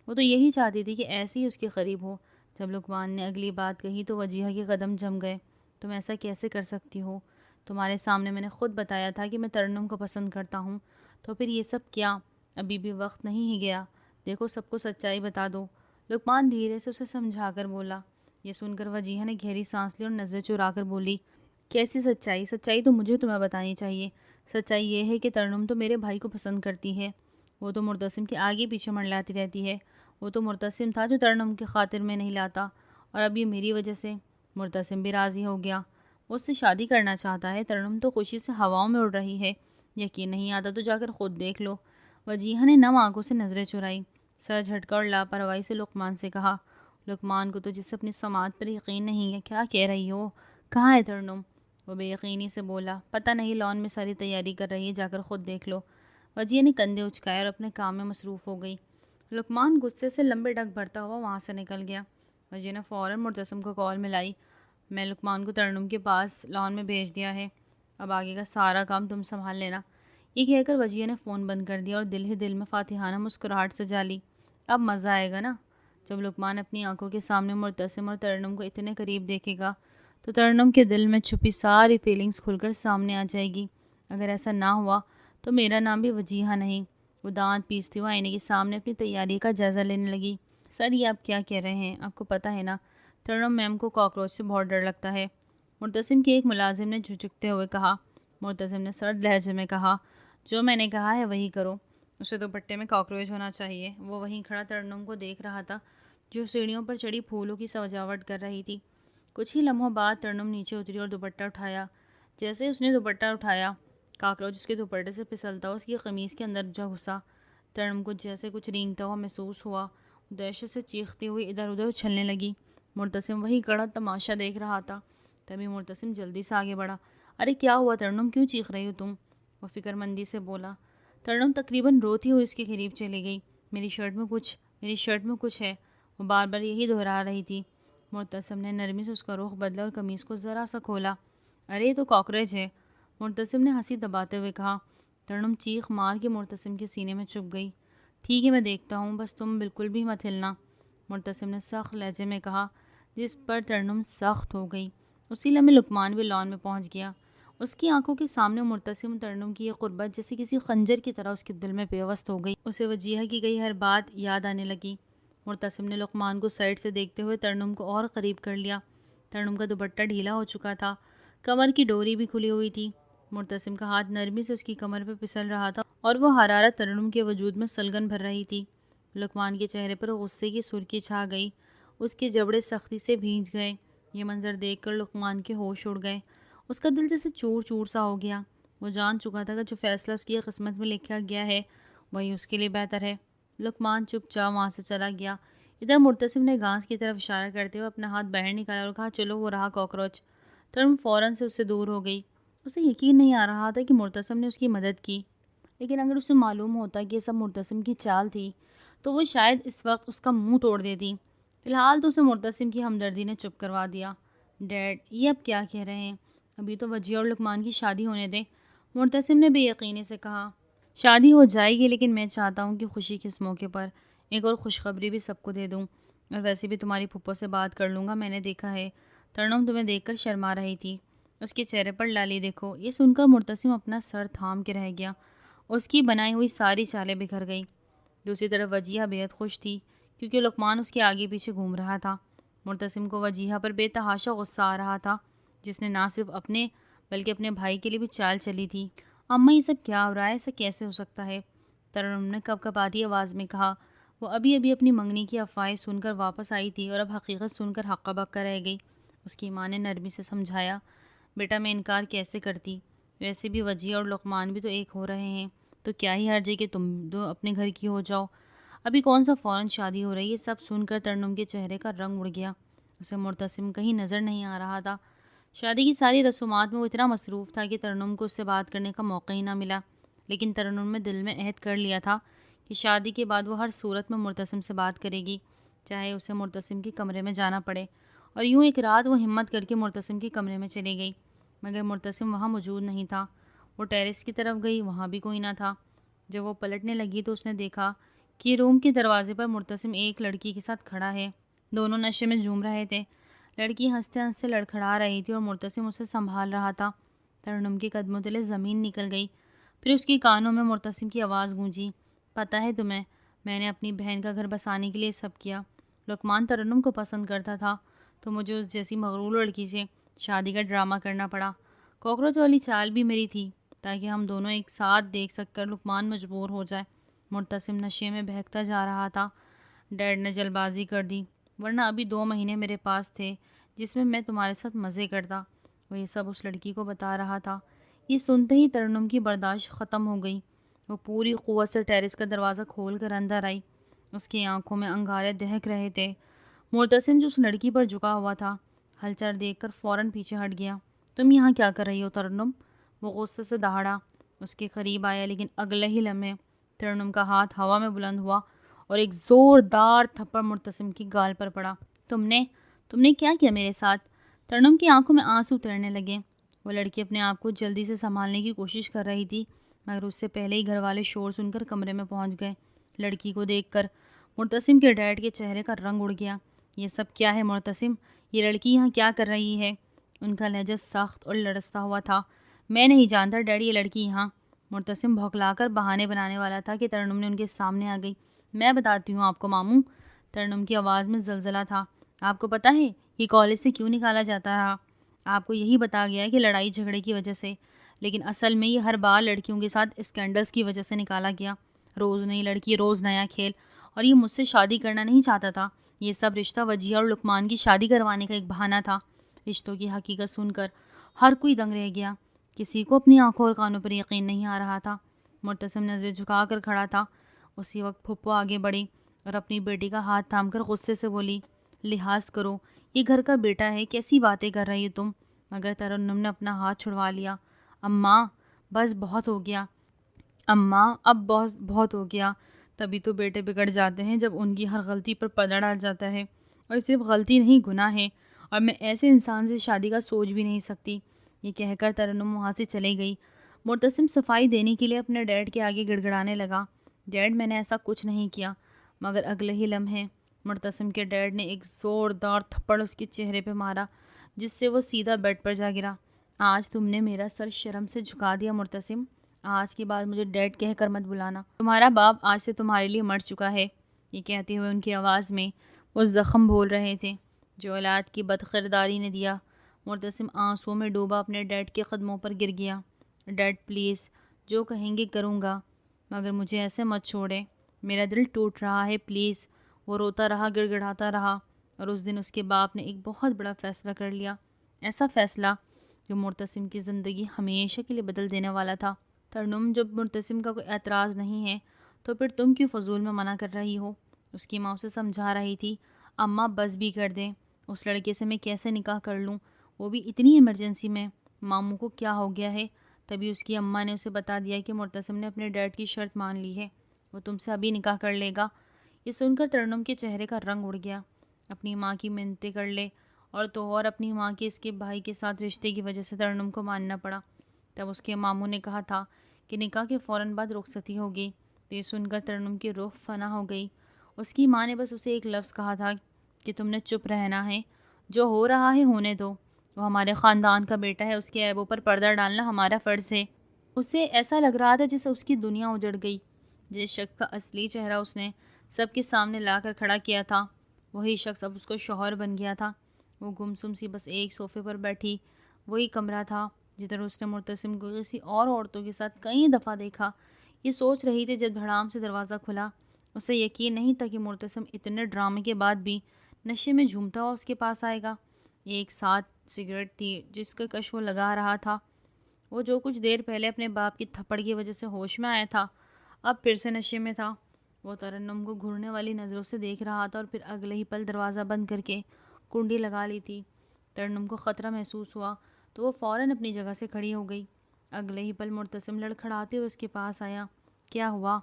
وہ تو یہی چاہتی تھی کہ ایسے ہی اس کے قریب ہو۔ جب لقمان نے اگلی بات کہی تو وجیہہ کے قدم جم گئے۔ تم ایسا کیسے کر سکتی ہو؟ تمہارے سامنے میں نے خود بتایا تھا کہ میں ترنم کو پسند کرتا ہوں، تو پھر یہ سب کیا؟ ابھی بھی وقت نہیں ہی گیا، دیکھو سب کو سچائی بتا دو۔ لقمان دھیرے سے اسے سمجھا کر بولا۔ یہ سن کر وجیہہ نے گہری سانس لی اور نظریں چرا کر بولی، کیسی سچائی؟ سچائی تو مجھے تمہیں بتانی چاہیے۔ سچائی یہ ہے کہ ترنم تو میرے بھائی کو پسند کرتی ہے، وہ تو مرتسم کے آگے پیچھے منڈلاتی رہتی ہے، وہ تو مرتسم تھا جو ترنم کے خاطر میں نہیں لاتا، اور اب یہ میری وجہ سے مرتسم بھی راضی ہو گیا، وہ اس سے شادی کرنا چاہتا ہے۔ ترنم تو خوشی سے ہواؤں میں اڑ رہی ہے، یقین نہیں آتا تو جا کر خود دیکھ لو۔ وجیہہ نے نم آنکھوں سے نظریں چرائی، سر جھٹکا اور لاپرواہی سے لقمان سے کہا۔ لقمان کو تو جس اپنی سماعت پر یقین نہیں ہے، کیا کہہ رہی ہو؟ کہاں ہے ترنم؟ وہ بے یقینی سے بولا، پتہ نہیں، لان میں ساری تیاری کر رہی ہے، جا کر خود دیکھ لو۔ وجیہہ نے کندھے اچکائے اور اپنے کام میں مصروف ہو گئی۔ لقمان غصے سے لمبے ڈگ بھرتا ہوا وہاں سے نکل گیا۔ وجیہہ نے فوراً مرتسم کو کال ملائی، میں لقمان کو ترنم کے پاس لان میں بھیج دیا ہے، اب آگے کا سارا کام تم سنبھال لینا۔ یہ کہہ کر وجیہہ نے فون بند کر دیا اور دل ہی دل میں فاتحانہ مسکراہٹ سجا لی۔ اب مزہ آئے گا نا، جب لقمان اپنی آنکھوں کے سامنے مرتسم اور ترنم کو اتنے قریب دیکھے گا تو ترنم کے دل میں چھپی ساری فیلنگز کھل کر سامنے آ جائے گی۔ اگر ایسا نہ ہوا تو میرا نام بھی وجیہہ نہیں۔ وہ دانت پیستی ہوئے آئینے کے سامنے اپنی تیاری کا جائزہ لینے لگی۔ سر یہ آپ کیا کہہ رہے ہیں؟ آپ کو پتہ ہے نا ترنم میم کو کاکروچ سے بہت ڈر لگتا ہے، مرتسم کے ایک ملازم نے جھجکتے ہوئے کہا۔ مرتسم نے سرد لہجے میں کہا، جو میں نے کہا ہے وہی کرو، اسے دوپٹے میں کاکروچ ہونا چاہیے۔ وہ وہیں کھڑا ترنم کو دیکھ رہا تھا جو سیڑھیوں پر چڑھی پھولوں کی سجاوٹ کر رہی تھی۔ کچھ ہی لمحوں بعد ترنم نیچے اتری اور دوپٹہ اٹھایا۔ جیسے ہی اس نے دوپٹہ اٹھایا، کاکروچ اس کے دوپٹے سے پھسلتا اس کی قمیص کے اندر جا گھسا۔ ترنم کو جیسے کچھ رینگتا ہوا محسوس ہوا، دہشت سے چیختی ہوئی ادھر ادھر اچھلنے لگی۔ مرتسم وہی کڑا تماشا دیکھ رہا تھا۔ تبھی مرتسم جلدی سے آگے بڑھا۔ ارے کیا ہوا ترنم، کیوں چیخ رہی ہو تم؟ وہ فکر مندی سے بولا۔ ترنم تقریباً روتی ہوئی اس کے قریب چلی گئی۔ میری شرٹ میں کچھ ہے۔ وہ بار بار یہی دہرا رہی تھی۔ مرتسم نے نرمی سے اس کا رخ بدلا اور قمیص کو ذرا سا کھولا۔ ارے یہ تو کاکروچ ہے، مرتسم نے ہنسی دباتے ہوئے کہا۔ ترنم چیخ مار کے مرتسم کے سینے میں چھپ گئی۔ ٹھیک ہے میں دیکھتا ہوں، بس تم بالکل بھی مت ہلنا، مرتسم نے سخت لہجے میں کہا، جس پر ترنم سخت ہو گئی۔ اسی لمحے لقمان بھی لان میں پہنچ گیا۔ اس کی آنکھوں کے سامنے مرتسم و ترنم کی یہ قربت جیسے کسی خنجر کی طرح اس کے دل میں پیوست ہو گئی۔ اسے وجیہہ کی گئی ہر بات یاد آنے لگی۔ مرتسم نے لقمان کو سائڈ سے دیکھتے ہوئے ترنم کو اور قریب کر لیا۔ ترنم کا دوپٹہ ڈھیلا ہو چکا تھا، کمر کی ڈوری بھی کھلی ہوئی تھی۔ مرتسم کا ہاتھ نرمی سے اس کی کمر پہ پسل رہا تھا اور وہ حرارت ترنم کے وجود میں سلگن بھر رہی تھی۔ لقمان کے چہرے پر غصے کی سرخی چھا گئی، اس کے جبڑے سختی سے بھیج گئے۔ یہ منظر دیکھ کر لقمان کے ہوش اڑ گئے۔ اس کا دل جیسے چور چور سا ہو گیا۔ وہ جان چکا تھا کہ جو فیصلہ اس کی قسمت میں لکھا گیا ہے وہی اس کے لیے بہتر ہے۔ لقمان چپ چاپ وہاں سے چلا گیا۔ ادھر مرتسم نے گھاس کی طرف اشارہ کرتے ہوئے اپنا ہاتھ باہر نکالا اور کہا، چلو وہ رہا کاکروچ۔ ترنم فوراً سے اس سے دور ہو گئی۔ اسے یقین نہیں آ رہا تھا کہ مرتسم نے اس کی مدد کی، لیکن اگر اسے معلوم ہوتا کہ یہ سب مرتسم کی چال تھی تو وہ شاید اس وقت اس کا منہ توڑ دیتی۔ فی الحال تو اسے مرتسم کی ہمدردی نے چپ کروا دیا۔ ڈیڈ یہ اب کیا کہہ رہے ہیں؟ ابھی تو وجیہہ اور لقمان کی شادی ہونے دیں، مرتسم نے بے یقینی سے کہا۔ شادی ہو جائے گی، لیکن میں چاہتا ہوں کہ خوشی کے اس موقع پر ایک اور خوشخبری بھی سب کو دے دوں، اور ویسے بھی تمہاری پھپھو سے بات کر لوں گا۔ میں نے دیکھا ہے ترنم تمہیں دیکھ کر شرما رہی تھی، اس کے چہرے پر لالی دیکھو۔ یہ سن کر مرتسم اپنا سر تھام کے رہ گیا۔ اس کی بنائی ہوئی ساری چالیں بکھر گئی۔ دوسری طرف وجیہہ بےحد خوش تھی کیونکہ لقمان اس کے آگے پیچھے گھوم رہا تھا۔ مرتسم کو وجیہہ پر بے تحاشا غصہ آ رہا تھا، جس نے نہ صرف اپنے بلکہ اپنے بھائی کے لیے بھی چال چلی تھی۔ اماں یہ سب کیا ہو رہا ہے؟ ایسا کیسے ہو سکتا ہے؟ ترنم نے کپکپاتی آواز میں کہا۔ وہ ابھی ابھی اپنی منگنی کی افواہیں سن کر واپس آئی تھی اور اب حقیقت سن کر ہکا بکا رہ گئی۔ اس کی ماں نے نرمی سے سمجھایا، بیٹا میں انکار کیسے کرتی، ویسے بھی وجیہہ اور لقمان بھی تو ایک ہو رہے ہیں، تو کیا ہی حرج ہے کہ تم دو اپنے گھر کی ہو جاؤ، ابھی کون سا فوراً شادی ہو رہی ہے۔ سب سن کر ترنم کے چہرے کا رنگ اڑ گیا۔ اسے مرتسم کہیں نظر نہیں آ رہا تھا۔ شادی کی ساری رسومات میں وہ اتنا مصروف تھا کہ ترنم کو اس سے بات کرنے کا موقع ہی نہ ملا، لیکن ترنم نے دل میں عہد کر لیا تھا کہ شادی کے بعد وہ ہر صورت میں مرتسم سے بات کرے گی، چاہے اسے مرتسم کے کمرے میں جانا پڑے۔ اور یوں ایک رات وہ ہمت کر کے مرتسم کے کمرے میں چلی گئی، مگر مرتسم وہاں موجود نہیں تھا۔ وہ ٹیرس کی طرف گئی، وہاں بھی کوئی نہ تھا۔ جب وہ پلٹنے لگی تو اس نے دیکھا کہ روم کے دروازے پر مرتسم ایک لڑکی کے ساتھ کھڑا ہے۔ دونوں نشے میں جھوم رہے تھے۔ لڑکی ہنستے ہنستے لڑکھڑا رہی تھی اور مرتسم اسے سنبھال رہا تھا۔ ترنم کے قدموں تلے زمین نکل گئی۔ پھر اس کے کانوں میں مرتسم کی آواز گونجی، پتہ ہے تمہیں، میں نے اپنی بہن کا گھر بسانے کے لیے سب کیا۔ لقمان ترنم کو پسند کرتا تھا تو مجھے اس جیسی مغرور لڑکی سے شادی کا ڈرامہ کرنا پڑا۔ کاکروچ والی چال بھی میری تھی تاکہ ہم دونوں ایک ساتھ دیکھ سک کر لقمان مجبور ہو جائے۔ مرتسم نشے میں بہکتا جا رہا تھا۔ ڈیڈ نے جلد بازی کر دی، ورنہ ابھی 2 مہینے میرے پاس تھے جس میں تمہارے ساتھ مزے کرتا۔ وہ یہ سب اس لڑکی کو بتا رہا تھا۔ یہ سنتے ہی ترنم کی برداشت ختم ہو گئی۔ وہ پوری قوت سے ٹیرس کا دروازہ کھول کر اندر آئی۔ اس کی آنکھوں میں انگارے دہک رہے تھے۔ مرتسم جو اس لڑکی پر جھکا ہوا تھا، ہلچل دیکھ کر فوراً پیچھے ہٹ گیا۔ تم یہاں کیا کر رہی ہو ترنم؟ وہ غصے سے دہاڑا۔ اس کے قریب آیا، لیکن اگلے ہی لمحے ترنم کا ہاتھ ہوا میں بلند ہوا اور ایک زوردار تھپڑ مرتسم کی گال پر پڑا۔ تم نے کیا کیا میرے ساتھ؟ ترنم کی آنکھوں میں آنسو تیرنے لگے۔ وہ لڑکی اپنے آپ کو جلدی سے سنبھالنے کی کوشش کر رہی تھی، مگر اس سے پہلے ہی گھر والے شور سن کر کمرے میں پہنچ گئے۔ لڑکی کو دیکھ کر مرتسم کے ڈیڈ کے چہرے کا رنگ اڑ گیا۔ یہ سب کیا ہے مرتسم؟ یہ لڑکی یہاں کیا کر رہی ہے؟ ان کا لہجہ سخت اور لرزتا ہوا تھا۔ میں نہیں جانتا ڈیڈی، یہ لڑکی یہاں۔ مرتسم بھوکلا کر بہانے بنانے والا تھا کہ ترنم نے ان کے سامنے آ گئی۔ میں بتاتی ہوں آپ کو ماموں، ترنم کی آواز میں زلزلہ تھا۔ آپ کو پتہ ہے یہ کالج سے کیوں نکالا جاتا رہا؟ آپ کو یہی بتا گیا کہ لڑائی جھگڑے کی وجہ سے، لیکن اصل میں یہ ہر بار لڑکیوں کے ساتھ اسکینڈلز کی وجہ سے نکالا گیا۔ روز نئی لڑکی، روز نیا کھیل، اور یہ مجھ سے شادی کرنا نہیں چاہتا تھا۔ یہ سب رشتہ وجیہہ اور لقمان کی شادی کروانے کا ایک بہانہ تھا۔ رشتوں کی حقیقت سن کر ہر کوئی دنگ رہ گیا۔ کسی کو اپنی آنکھوں اور کانوں پر یقین نہیں آ رہا تھا۔ مرتسم نظریں جھکا کر کھڑا تھا۔ اسی وقت پھپھو آگے بڑھی اور اپنی بیٹی کا ہاتھ تھام کر غصے سے بولی، لحاظ کرو، یہ گھر کا بیٹا ہے، کیسی باتیں کر رہی ہو تم؟ مگر ترنم نے اپنا ہاتھ چھڑوا لیا۔ اماں بس بہت ہو گیا، اماں اب بہت ہو گیا۔ تبھی تو بیٹے بگڑ جاتے ہیں جب ان کی ہر غلطی پر پردہ ڈال جاتا ہے، اور صرف غلطی نہیں گناہ ہے، اور میں ایسے انسان سے شادی کا سوچ بھی نہیں سکتی۔ یہ کہہ کر ترنم وہاں سے چلی گئی۔ مرتسم صفائی دینے کے لیے اپنے ڈیڈ کے آگے گڑگڑانے لگا، ڈیڈ میں نے ایسا کچھ نہیں کیا، مگر اگلے ہی لمحے مرتسم کے ڈیڈ نے ایک زوردار تھپڑ اس کے چہرے پہ مارا، جس سے وہ سیدھا بیڈ پر جا گرا۔ آج تم نے میرا سر شرم سے جھکا دیا مرتسم، آج کے بعد مجھے ڈیڈ کہہ کر مت بلانا، تمہارا باپ آج سے تمہارے لیے مر چکا ہے۔ یہ کہتے ہوئے ان کی آواز میں وہ زخم بول رہے تھے جو اولاد کی بدکرداری نے دیا۔ مرتسم آنسوؤں میں ڈوبا اپنے ڈیڈ کے قدموں پر گر گیا۔ ڈیڈ پلیز، جو کہیں گے کروں گا، مگر مجھے ایسے مت چھوڑے، میرا دل ٹوٹ رہا ہے پلیز۔ وہ روتا رہا، گڑ گڑاتا رہا، اور اس دن اس کے باپ نے ایک بہت بڑا فیصلہ کر لیا، ایسا فیصلہ جو مرتسم کی زندگی ہمیشہ کے لیے بدل دینے والا تھا۔ ترنم، جب مرتسم کا کوئی اعتراض نہیں ہے تو پھر تم کیوں فضول میں منع کر رہی ہو؟ اس کی ماں اسے سمجھا رہی تھی۔ اماں بس بھی کر دیں، اس لڑکے سے میں کیسے نکاح کر لوں، وہ بھی اتنی ایمرجنسی میں، ماموں کو کیا ہو گیا ہے؟ تبھی اس کی اماں نے اسے بتا دیا کہ مرتسم نے اپنے ڈیڈ کی شرط مان لی ہے، وہ تم سے ابھی نکاح کر لے گا۔ یہ سن کر ترنم کے چہرے کا رنگ اڑ گیا۔ اپنی ماں کی منتیں کر لے اور تو اور اپنی ماں کے اس کے بھائی کے ساتھ رشتے کی وجہ سے ترنم کو ماننا پڑا۔ تب اس کے ماموں نے کہا تھا کہ نکاح کے فوراً بعد رخصتی ہوگی، تو یہ سن کر ترنم کی روح فنا ہو گئی۔ اس کی ماں نے بس اسے ایک لفظ کہا تھا کہ تم نے چپ رہنا ہے، جو ہو رہا ہے ہونے دو، وہ ہمارے خاندان کا بیٹا ہے، اس کے عیبوں پر پردہ ڈالنا ہمارا فرض ہے۔ اسے ایسا لگ رہا تھا جیسے اس کی دنیا اجڑ گئی۔ جس شخص کا اصلی چہرہ اس نے سب کے سامنے لا کر کھڑا کیا تھا، وہی شخص اب اس کو شوہر بن گیا تھا۔ وہ گمسم سی بس ایک صوفے پر بیٹھی، وہی کمرہ تھا جدھر اس نے مرتسم کو کسی اور عورتوں کے ساتھ کئی دفعہ دیکھا۔ یہ سوچ رہی تھی جب دھڑام سے دروازہ کھلا۔ اسے یقین نہیں تھا کہ مرتسم اتنے ڈرامے کے بعد بھی نشے میں جھومتا ہوا اس کے پاس آئے گا۔ ایک ساتھ سگریٹ تھی جس کا کش وہ لگا رہا تھا۔ وہ جو کچھ دیر پہلے اپنے باپ کی تھپڑ کی وجہ سے ہوش میں آیا تھا، اب پھر سے نشے میں تھا۔ وہ ترنم کو گھورنے والی نظروں سے دیکھ رہا تھا اور پھر اگلے ہی پل دروازہ بند کر کے کنڈی لگا لی تھی۔ ترنم کو خطرہ محسوس ہوا تو وہ فوراً اپنی جگہ سے کھڑی ہو گئی۔ اگلے ہی پل مرتسم لڑکھڑاتے ہوئے اس کے پاس آیا۔ کیا ہوا؟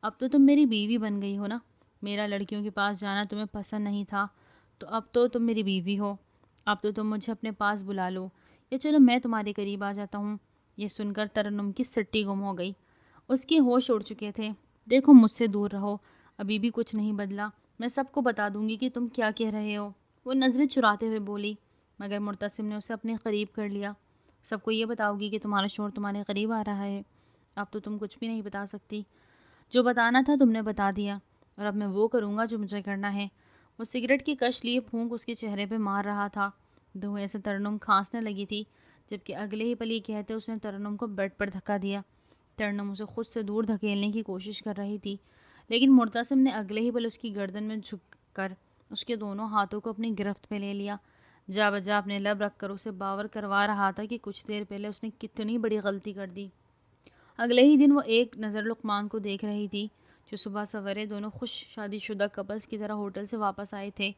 اب تو تم میری بیوی بن گئی ہو نا؟ میرا لڑکیوں کے پاس جانا تمہیں پسند نہیں تھا، تو اب تو تم میری بیوی ہو، اب تو تم مجھے اپنے پاس بلا لو، یا چلو میں تمہارے قریب آ جاتا ہوں۔ یہ سن کر ترنم کی سٹی گم ہو گئی، اس کے ہوش اڑ چکے تھے۔ دیکھو مجھ سے دور رہو، ابھی بھی کچھ نہیں بدلا، میں سب کو بتا دوں گی کہ تم کیا کہہ رہے ہو، وہ نظریں چراتے ہوئے بولی۔ مگر مرتسم نے اسے اپنے قریب کر لیا۔ سب کو یہ بتاؤ گی کہ تمہارا شوہر تمہارے قریب آ رہا ہے؟ اب تو تم کچھ بھی نہیں بتا سکتی، جو بتانا تھا تم نے بتا دیا، اور اب میں وہ کروں گا جو مجھے کرنا ہے۔ وہ سگریٹ کی کش لیے پھونک اس کے چہرے پہ مار رہا تھا۔ دھوئیں سے ترنم کھانسنے لگی تھی، جبکہ اگلے ہی پل یہ کہتے اس نے ترنم کو بیڈ پر دھکا دیا۔ ترنم اسے خود سے دور دھکیلنے کی کوشش کر رہی تھی، لیکن مرتسم نے اگلے ہی پل اس کی گردن میں جھک کر اس کے دونوں ہاتھوں کو اپنی گرفت میں لے لیا۔ جا بجا اپنے لب رکھ کر اسے باور کروا رہا تھا کہ کچھ دیر پہلے اس نے کتنی بڑی غلطی کر دی۔ اگلے ہی دن وہ ایک نظر لقمان کو دیکھ رہی تھی، جو صبح سویرے دونوں خوش شادی شدہ کپلز کی طرح ہوٹل سے واپس آئے تھے۔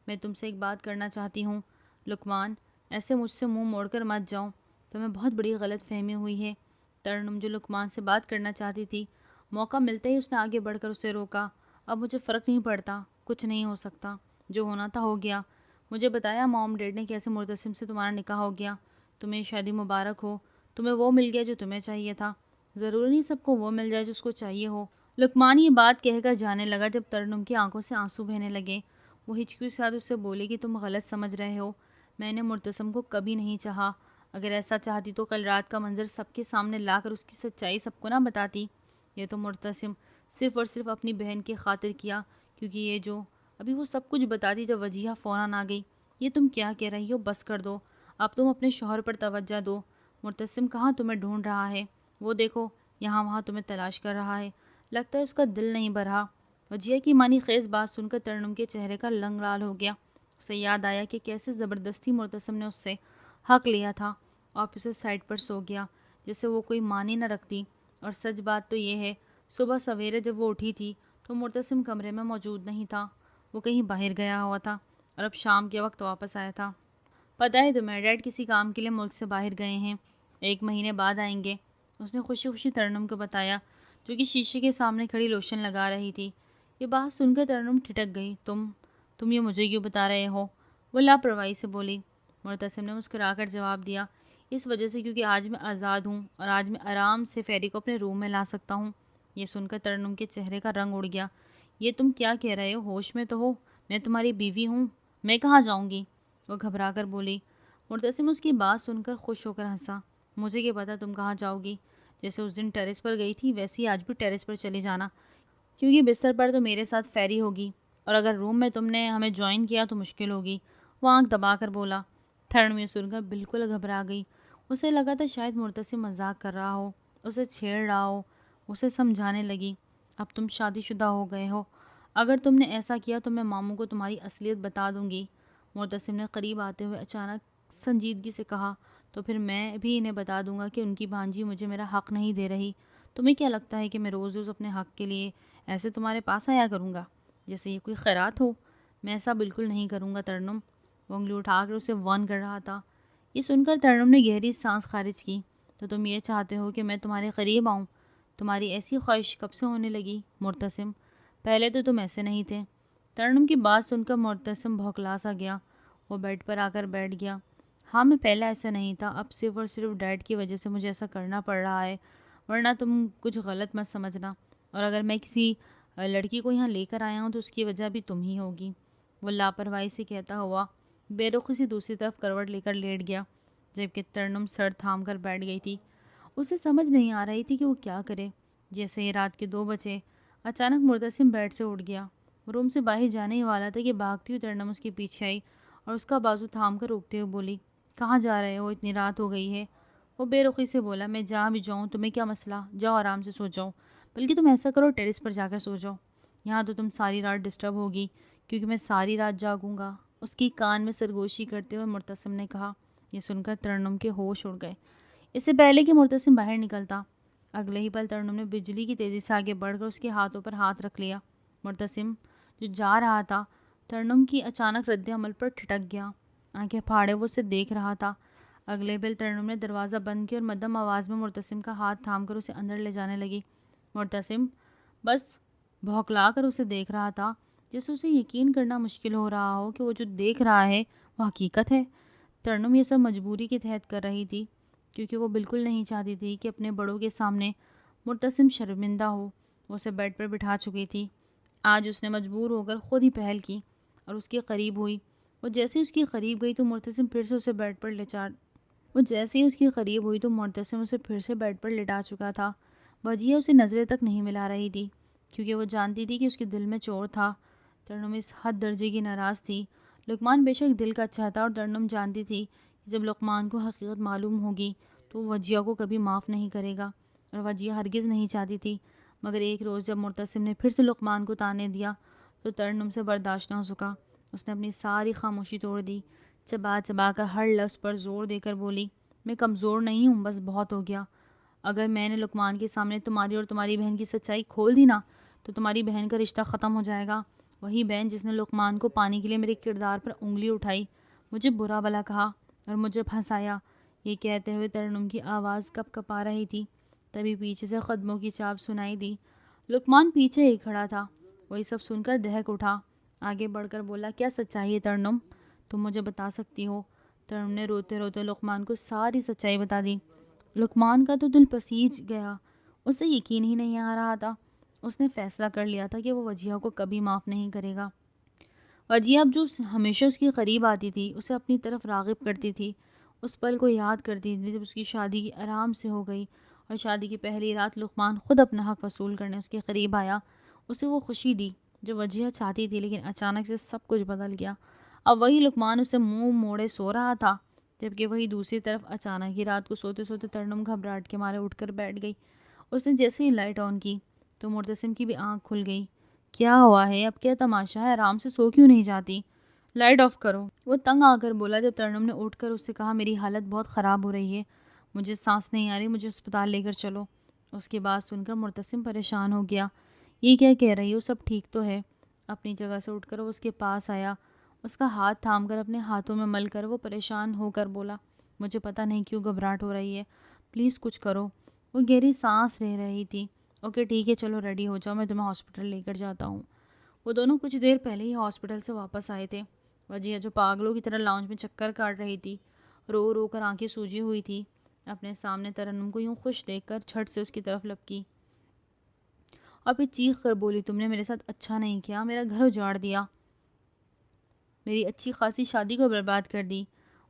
میں تم سے ایک بات کرنا چاہتی ہوں لقمان، ایسے مجھ سے منہ موڑ کر مت جاؤ، تمہیں بہت بڑی غلط فہمی ہوئی ہے۔ ترنم جو لقمان سے بات کرنا چاہتی تھی، موقع ملتے ہی اس نے آگے بڑھ کر اسے روکا۔ اب مجھے فرق نہیں پڑتا، کچھ نہیں ہو سکتا، جو ہونا تھا ہو گیا۔ مجھے بتایا موم ڈیڈ نے کیسے مرتسم سے تمہارا نکاح ہو گیا، تمہیں شادی مبارک ہو، تمہیں وہ مل گیا جو تمہیں چاہیے تھا، ضروری نہیں سب کو وہ مل جائے جو اس کو چاہیے ہو۔ لقمان یہ بات کہہ کر جانے لگا جب ترنم کی آنکھوں سے آنسو بہنے لگے۔ وہ ہچکی کے ساتھ اس سے بولے کہ تم غلط سمجھ رہے ہو، میں نے مرتسم کو کبھی نہیں چاہا، اگر ایسا چاہتی تو کل رات کا منظر سب کے سامنے لا کر اس کی سچائی سب کو نہ بتاتی۔ یہ تو مرتسم صرف اور صرف اپنی بہن کی خاطر کیا، کیونکہ یہ جو ابھی وہ سب کچھ بتاتی جب وجیہہ فوراً آ گئی۔ یہ تم کیا کہہ رہی ہو؟ بس کر دو، اب تم اپنے شوہر پر توجہ دو۔ مرتسم کہاں تمہیں ڈھونڈ رہا ہے، وہ دیکھو یہاں وہاں تمہیں تلاش کر رہا ہے، لگتا ہے اس کا دل نہیں بھرا۔ وجیہہ کی معنی خیز بات سن کر ترنم کے چہرے کا رنگ لال ہو گیا۔ اسے یاد آیا کہ کیسے زبردستی مرتسم نے اس سے حق لیا تھا، اور پھر اسے سائڈ پر سو گیا جیسے وہ کوئی معنی نہ رکھتی۔ اور سچ بات تو یہ ہے، صبح سویرے جب وہ اٹھی تھی تو مرتسم کمرے میں موجود نہیں تھا، وہ کہیں باہر گیا ہوا تھا اور اب شام کے وقت واپس آیا تھا۔ پتہ ہے تمہیں ڈیڈ کسی کام کے لیے ملک سے باہر گئے ہیں، 1 مہینے بعد آئیں گے، اس نے خوشی خوشی ترنم کو بتایا، جو کہ شیشے کے سامنے کھڑی لوشن لگا رہی تھی۔ یہ بات سن کر ترنم ٹھٹک گئی۔ تم یہ مجھے کیوں بتا رہے ہو؟ وہ لاپرواہی سے بولی۔ مرتسم نے مسکرا کر جواب دیا، اس وجہ سے کیونکہ آج میں آزاد ہوں اور آج میں آرام سے فیری کو اپنے روم میں لا سکتا ہوں۔ یہ سن کر ترنم کے چہرے کا رنگ اڑ گیا۔ یہ تم کیا کہہ رہے ہو؟ ہوش میں تو ہو؟ میں تمہاری بیوی ہوں، میں کہاں جاؤں گی؟ وہ گھبرا کر بولی۔ مرتسم اس کی بات سن کر خوش ہو کر ہنسا۔ مجھے کیا پتا تم کہاں جاؤ گی؟ جیسے اس دن ٹیرس پر گئی تھی ویسے ہی آج بھی ٹیرس پر چلی جانا، کیونکہ بستر پر تو میرے ساتھ فیری ہوگی، اور اگر روم میں تم نے ہمیں جوائن کیا تو مشکل ہوگی۔ وہ آنکھ دبا کر بولا۔ ترنم یہ سن کر بالکل گھبرا گئی۔ اسے لگا تھا شاید مرتسم مذاق کر رہا ہو، اسے چھیڑ رہا ہو۔ اسے سمجھانے لگی، اب تم شادی شدہ ہو گئے ہو، اگر تم نے ایسا کیا تو میں ماموں کو تمہاری اصلیت بتا دوں گی۔ مرتسم نے قریب آتے ہوئے اچانک سنجیدگی سے کہا، تو پھر میں بھی انہیں بتا دوں گا کہ ان کی بھانجی مجھے میرا حق نہیں دے رہی۔ تمہیں کیا لگتا ہے کہ میں روز روز اپنے حق کے لیے ایسے تمہارے پاس آیا کروں گا جیسے یہ کوئی خیرات ہو؟ میں ایسا بالکل نہیں کروں گا ترنم۔ وہ انگلی اٹھا کر اسے وارن کر رہا تھا۔ یہ سن کر ترنم نے گہری سانس خارج کی۔ تو تم یہ چاہتے ہو کہ میں تمہارے قریب آؤں؟ تمہاری ایسی خواہش کب سے ہونے لگی مرتسم؟ پہلے تو تم ایسے نہیں تھے۔ ترنم کی بات سن کر مرتسم بھوکلا سا گیا۔ وہ بیڈ پر آ کر بیٹھ گیا۔ ہاں، میں پہلے ایسا نہیں تھا، اب صرف اور صرف ڈیڈ کی وجہ سے مجھے ایسا کرنا پڑ رہا ہے، ورنہ تم کچھ غلط مت سمجھنا، اور اگر میں کسی لڑکی کو یہاں لے کر آیا ہوں تو اس کی وجہ بھی تم ہی ہوگی۔ وہ لاپرواہی سے کہتا ہوا بے رخی سے دوسری طرف کروٹ لے کر لیٹ گیا، جبکہ ترنم سر تھام کر بیٹھ گئی تھی۔ اسے سمجھ نہیں آ رہی تھی کہ وہ کیا کرے۔ جیسے ہی رات کے 2 بجے اچانک مرتسم بیڈ سے اٹھ گیا۔ روم سے باہر جانے ہی والا تھا کہ بھاگتی ہوئی ترنم اس کے پیچھے آئی اور اس کا بازو تھام کر روکتے ہوئے بولی، کہاں جا رہے ہو؟ اتنی رات ہو گئی ہے۔ وہ بے رخی سے بولا، میں جہاں بھی جاؤں تمہیں کیا مسئلہ؟ جاؤ آرام سے سو جاؤ، بلکہ تم ایسا کرو ٹیرس پر جا کر سو جاؤ، یہاں تو تم ساری رات ڈسٹرب ہوگی کیونکہ میں ساری رات جاگوں گا، اس کی کان میں سرگوشی کرتے ہوئے مرتسم نے کہا۔ یہ سن کر ترنم کے ہوش اڑ گئے۔ اس سے پہلے کہ مرتسم باہر نکلتا، اگلے ہی پل ترنم نے بجلی کی تیزی سے آگے بڑھ کر اس کے ہاتھوں پر ہاتھ رکھ لیا۔ مرتسم جو جا رہا تھا ترنم کی اچانک رد عمل پر ٹھٹک گیا۔ آنکھیں پھاڑے وہ اسے دیکھ رہا تھا۔ اگلے پل ترنم نے دروازہ بند کیا اور مدھم آواز میں مرتسم کا ہاتھ تھام کر اسے اندر لے جانے لگی۔ مرتسم بس بھوکلا کر اسے دیکھ رہا تھا، جیسے اسے یقین کرنا مشکل ہو رہا ہو کہ وہ جو دیکھ رہا ہے وہ حقیقت ہے۔ ترنم یہ سب مجبوری کے تحت کر رہی تھی، کیونکہ وہ بالکل نہیں چاہتی تھی کہ اپنے بڑوں کے سامنے مرتسم شرمندہ ہو۔ وہ اسے بیڈ پر بٹھا چکی تھی۔ آج اس نے مجبور ہو کر خود ہی پہل کی اور اس کے قریب ہوئی۔ وہ جیسے اس کے قریب گئی تو مرتسم پھر سے اسے بیڈ پر بیڈ پر لٹا چکا تھا۔ وجیہ اسے نظریں تک نہیں ملا رہی تھی، کیونکہ وہ جانتی تھی کہ اس کے دل میں چور تھا۔ ترنم اس حد درجے کی ناراض تھی۔ لقمان بے شک دل کا اچھا تھا، اور ترنم جانتی تھی کہ جب لقمان کو حقیقت معلوم ہوگی تو وہ وجیہ کو کبھی معاف نہیں کرے گا، اور وجیہ ہرگز نہیں چاہتی تھی۔ مگر ایک روز جب مرتسم نے پھر سے لقمان کو تانے دیا تو ترنم سے برداشت نہ ہو سکا۔ اس نے اپنی ساری خاموشی توڑ دی، چبا چبا کر ہر لفظ پر زور دے کر بولی، میں کمزور نہیں ہوں، بس بہت ہو گیا۔ اگر میں نے لقمان کے سامنے تمہاری اور تمہاری بہن کی سچائی کھول دی نا تو تمہاری بہن کا رشتہ ختم ہو جائے گا۔ وہی بہن جس نے لقمان کو پانے کے لیے میرے کردار پر انگلی اٹھائی، مجھے برا بھلا کہا اور مجھے پھنسایا۔ یہ کہتے ہوئے ترنم کی آواز کپ کپا رہی تھی۔ تبھی پیچھے سے قدموں کی چاپ سنائی دی۔ لقمان پیچھے ہی کھڑا تھا۔ وہی سب سن کر دہک اٹھا، آگے بڑھ کر بولا، کیا سچائی ہے ترنم؟ تم مجھے بتا سکتی ہو؟ ترنم نے روتے روتے لقمان کو ساری سچائی بتا دی۔ لقمان کا تو دل پسیج گیا، اسے یقین ہی نہیں آ رہا تھا۔ اس نے فیصلہ کر لیا تھا کہ وہ وجیہ کو کبھی معاف نہیں کرے گا۔ وجیہ اب جو ہمیشہ اس کے قریب آتی تھی، اسے اپنی طرف راغب کرتی تھی، اس پل کو یاد کرتی تھی جب اس کی شادی آرام سے ہو گئی اور شادی کی پہلی رات لقمان خود اپنا حق وصول کرنے اس کے قریب آیا۔ اسے وہ خوشی دی جو وجیہ چاہتی تھی، لیکن اچانک سے سب کچھ بدل گیا۔ اب وہی لقمان اسے منہ موڑے سو رہا تھا، جبکہ وہی دوسری طرف اچانک ہی رات کو سوتے سوتے ترنم گھبراہٹ کے مارے اٹھ کر بیٹھ گئی۔ اس نے جیسے ہی لائٹ آن کی تو مرتسم کی بھی آنکھ کھل گئی۔ کیا ہوا ہے؟ اب کیا تماشا ہے؟ آرام سے سو کیوں نہیں جاتی؟ لائٹ آف کرو، وہ تنگ آ کر بولا جب ترنم نے اٹھ کر اس سے کہا، میری حالت بہت خراب ہو رہی ہے، مجھے سانس نہیں آ رہی، مجھے اسپتال لے کر چلو۔ اس کی بات سن کر مرتسم پریشان ہو گیا۔ یہ کیا کہہ رہی ہو؟ سب ٹھیک تو ہے؟ اپنی جگہ سے اٹھ کر وہ اس کے پاس آیا، اس کا ہاتھ تھام کر اپنے ہاتھوں میں مل کر وہ پریشان ہو کر بولا، مجھے پتہ نہیں کیوں گھبراہٹ ہو رہی ہے، پلیز کچھ کرو۔ وہ گہری سانس لے رہی تھی اوکے ٹھیک ہے چلو ریڈی ہو جاؤ، میں تمہیں ہاسپٹل لے کر جاتا ہوں۔ وہ دونوں کچھ دیر پہلے ہی ہاسپٹل سے واپس آئے تھے۔ وجیہہ جو پاگلوں کی طرح لاؤنج میں چکر کاٹ رہی تھی، رو رو کر آنکھیں سوجی ہوئی تھی، اپنے سامنے ترنم کو یوں خوش دیکھ کر جھٹ سے اس کی طرف لپکی اور پھر چیخ کر بولی، تم نے میرے ساتھ اچھا نہیں کیا، میرا گھر اجاڑ دیا، میری اچھی خاصی شادی کو برباد کر دی۔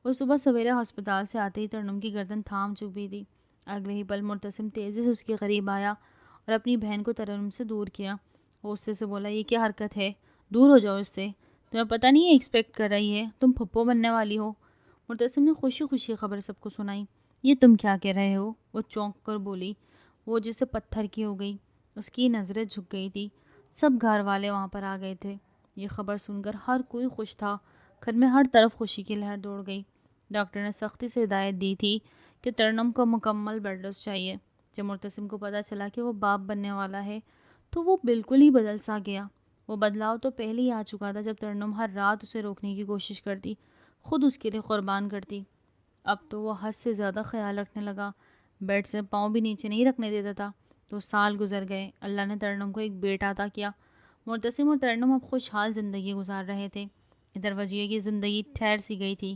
وہ صبح سویرے ہسپتال سے آتے ہی ترنم کی گردن تھام چکی تھی۔ اگلے ہی پل مرتسم تیزی سے اس کے قریب آیا اور اپنی بہن کو ترنم سے دور کیا۔ غصے سے بولا، یہ کیا حرکت ہے، دور ہو جاؤ اس سے، تمہیں پتہ نہیں ہے ایکسپیکٹ کر رہی ہے، تم پھپھو بننے والی ہو۔ مرتسم نے خوشی خوشی خبر سب کو سنائی۔ یہ تم کیا کہہ رہے ہو؟ وہ چونک کر بولی، وہ جیسے پتھر کی ہو گئی، اس کی نظریں جھک گئی تھی۔ سب گھر والے وہاں پر آ گئے تھے۔ یہ خبر سن کر ہر کوئی خوش تھا، گھر میں ہر طرف خوشی کی لہر دوڑ گئی۔ ڈاکٹر نے سختی سے ہدایت دی تھی کہ ترنم کو مکمل بیڈ ریسٹ چاہیے۔ جب مرتسم کو پتہ چلا کہ وہ باپ بننے والا ہے تو وہ بالکل ہی بدل سا گیا۔ وہ بدلاؤ تو پہلے ہی آ چکا تھا جب ترنم ہر رات اسے روکنے کی کوشش کرتی، خود اس کے لیے قربان کرتی۔ اب تو وہ حد سے زیادہ خیال رکھنے لگا، بیڈ سے پاؤں بھی نیچے نہیں رکھنے دیتا تھا۔ 2 سال گزر گئے، اللہ نے ترنم کو ایک بیٹا عطا کیا۔ مرتسم اور ترنم اب خوشحال زندگی گزار رہے تھے۔ ادھر وجیہہ کی زندگی ٹھہر سی گئی تھی۔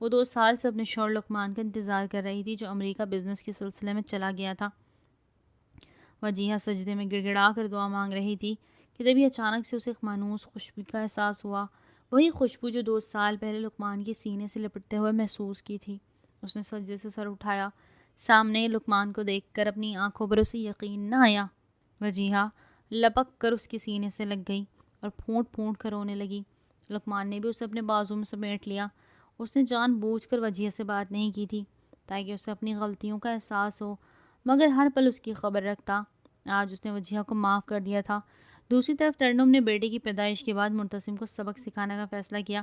وہ 2 سال سے اپنے شوہر لقمان کا انتظار کر رہی تھی جو امریکہ بزنس کے سلسلے میں چلا گیا تھا۔ وجیہہ سجدے میں گڑ گڑا کر دعا مانگ رہی تھی کہ تبھی اچانک سے اسے ایک مانوس خوشبو کا احساس ہوا، وہی خوشبو جو 2 سال پہلے لقمان کے سینے سے لپٹتے ہوئے محسوس کی تھی۔ اس نے سجدے سے سر اٹھایا، سامنے لقمان کو دیکھ کر اپنی آنکھوں پر اسے یقین نہ آیا۔ وجیہہ لپک کر اس کے سینے سے لگ گئی اور پھونٹ پھونٹ کر رونے لگی۔ لقمان نے بھی اسے اپنے بازو میں سمیٹ لیا۔ اس نے جان بوجھ کر وجیہہ سے بات نہیں کی تھی تاکہ اسے اپنی غلطیوں کا احساس ہو، مگر ہر پل اس کی خبر رکھتا۔ آج اس نے وجیہہ کو معاف کر دیا تھا۔ دوسری طرف ترنم نے بیٹے کی پیدائش کے بعد مرتسم کو سبق سکھانے کا فیصلہ کیا۔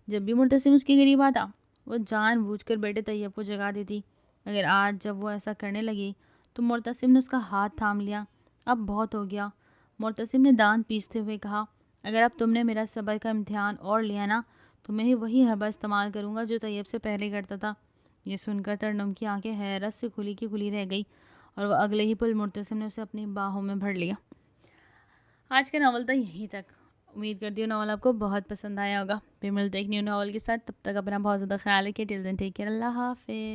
جب بھی مرتسم اس کے قریب آتا وہ جان بوجھ کر بیٹے طیب کو جگا دیتی، مگر آج جب وہ ایسا کرنے لگی تو مرتسم نے اس کا ہاتھ تھام لیا۔ اب بہت ہو گیا، مرتسم نے دانت پیستے ہوئے کہا، اگر اب تم نے میرا صبر کا امتحان اور لیا نا تو میں ہی وہی حربہ استعمال کروں گا جو طیب سے پہلے کرتا تھا۔ یہ سن کر ترنم کی آنکھیں حیرت سے کھلی کی کھلی رہ گئی اور وہ اگلے ہی پل مرتسم نے اسے اپنی باہوں میں بھر لیا۔ آج کا ناول تھا یہیں تک۔ امید کرتی ہوں ناول آپ کو بہت پسند آیا ہوگا۔ پھر ملتے ایک نیو ناول کے ساتھ، تب تک اپنا بہت زیادہ خیال رکھیے۔ ٹل دین ٹیک کیئر، اللہ حافظ۔